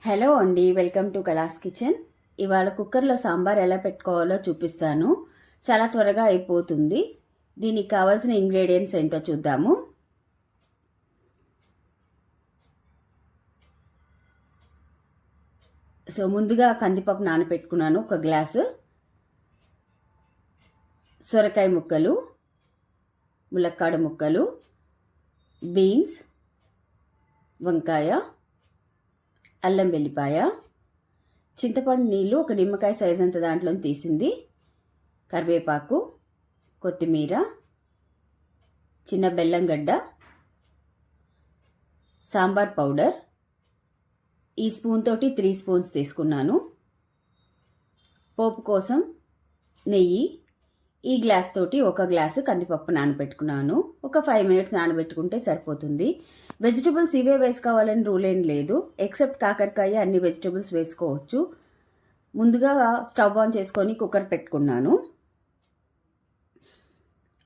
Hello అండి, welcome to కళాస్ kitchen. ఇవాళ కుక్కర్లో సాంబార్ ఎలా పెట్టుకోవాలో చూపిస్తాను. చాలా త్వరగా అయిపోతుంది. దీనికి కావాల్సిన ఇంగ్రీడియంట్స్ ఏంటో చూద్దాము. ముందుగా కందిపప్పు నానబెట్టుకున్నాను 1 గ్లాసు, సొరకాయ ముక్కలు, ములక్కాడ ముక్కలు, బీన్స్, వంకాయ, అల్లం వెల్లిపాయ, చింతపండు నీళ్ళు 1 నిమ్మకాయ సైజ్ అంత దాంట్లో తీసింది, కరివేపాకు, కొత్తిమీర, చిన్న బెల్లం గడ్డ, సాంబార్ పౌడర్ ఈ స్పూన్ తోటి 3 స్పూన్స్ తీసుకున్నాను. పోపు కోసం నెయ్యి, ఈ గ్లాస్ తోటి 1 గ్లాసు కందిపప్పు నానబెట్టుకున్నాను. ఒక 5 మినిట్స్ నానబెట్టుకుంటే సరిపోతుంది. వెజిటబుల్స్ ఇవే వేసుకోవాలని రూల్ ఏం లేదు, ఎక్సెప్ట్ కాకరకాయ అన్ని వెజిటబుల్స్ వేసుకోవచ్చు. ముందుగా స్టవ్ ఆన్ చేసుకొని కుక్కర్ పెట్టుకున్నాను.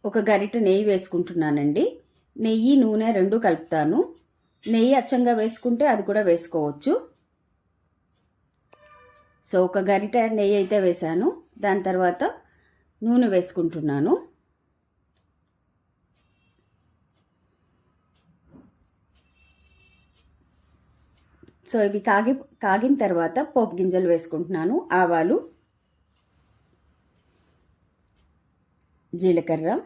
1 గరిటె నెయ్యి వేసుకుంటున్నానండి. నెయ్యి నూనె 2 కలుపుతాను. నెయ్యి అచ్చంగా వేసుకుంటే అది కూడా వేసుకోవచ్చు. 1 గరిటె నెయ్యి అయితే వేసాను. దాని తర్వాత నూనె వేసుకుంటున్నాను. ఇవి కాగిన తర్వాత పోపు గింజలు వేసుకుంటున్నాను. ఆవాలు, జీలకర్ర,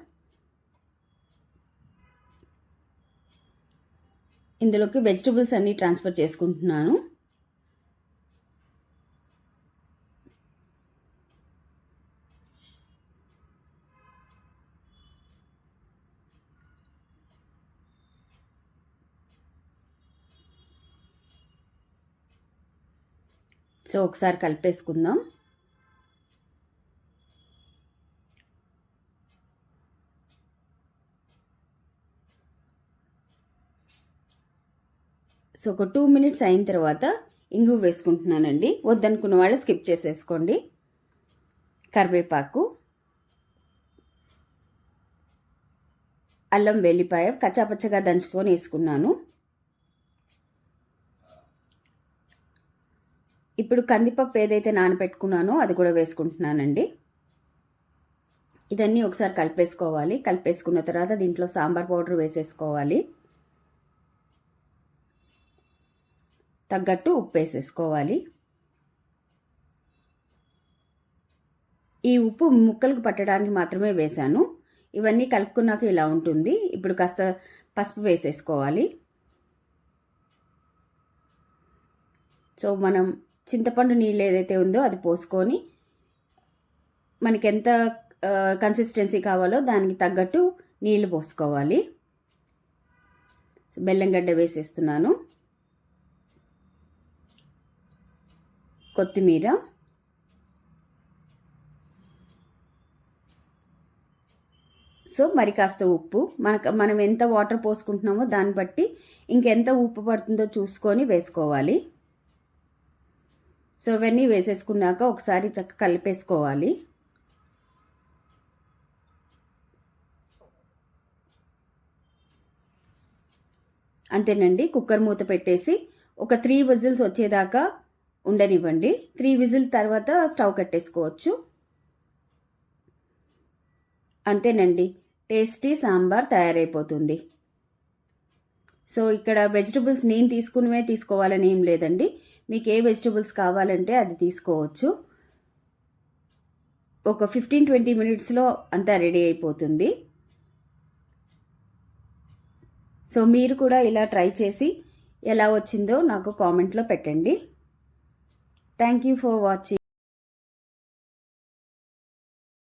ఇందులోకి వెజిటబుల్స్ అన్నీ ట్రాన్స్ఫర్ చేసుకుంటున్నాను. ఒకసారి కలిపేసుకుందాం. ఒక 2 మినిట్స్ అయిన తర్వాత ఇంగువ వేసుకుంటున్నానండి. వద్దనుకున్న వాళ్ళు స్కిప్ చేసేసుకోండి. కరివేపాకు, అల్లం వెల్లిపాయ కచ్చాపచ్చగా దంచుకొని వేసుకున్నాను. ఇప్పుడు కందిపప్పు ఏదైతే నానబెట్టుకున్నానో అది కూడా వేసుకుంటున్నానండి. ఇదన్నీ ఒకసారి కలిపేసుకోవాలి. కలిపేసుకున్న తర్వాత దీంట్లో సాంబార్ పౌడర్ వేసేసుకోవాలి. తగ్గట్టు ఉప్పు వేసేసుకోవాలి. ఈ ఉప్పు ముక్కలకు పట్టడానికి మాత్రమే వేశాను. ఇవన్నీ కలుపుకున్నాక ఇలా ఉంటుంది. ఇప్పుడు కాస్త పసుపు వేసేసుకోవాలి. మనం చింతపండు నీళ్ళు ఏదైతే ఉందో అది పోసుకొని మనకి ఎంత కన్సిస్టెన్సీ కావాలో దానికి తగ్గట్టు నీళ్లు పోసుకోవాలి. బెల్లం గడ్డ వేసేస్తున్నాను. కొత్తిమీర, మరి కాస్త ఉప్పు, మనం ఎంత వాటర్ పోసుకుంటున్నామో దాన్ని బట్టి ఇంకెంత ఉప్పు పడుతుందో చూసుకొని వేసుకోవాలి. ఇవన్నీ వేసేసుకున్నాక ఒకసారి చక్కగా కలిపేసుకోవాలి. అంతేనండి. కుక్కర్ మూత పెట్టేసి ఒక 3 విజిల్స్ వచ్చేదాకా ఉండనివ్వండి. 3 విజిల్ తర్వాత స్టవ్ కట్టేసుకోవచ్చు. అంతేనండి, టేస్టీ సాంబార్ తయారైపోతుంది. ఇక్కడ వెజిటబుల్స్ నేను తీసుకునివే తీసుకోవాలని ఏం లేదండి. మీకు ఏ వెజిటబుల్స్ కావాలంటే అది తీసుకోవచ్చు. ఒక 15-20 మినిట్స్లో అంతా రెడీ అయిపోతుంది. మీరు కూడా ఇలా ట్రై చేసి ఎలా వచ్చిందో నాకు కామెంట్లో పెట్టండి. Thank you for watching.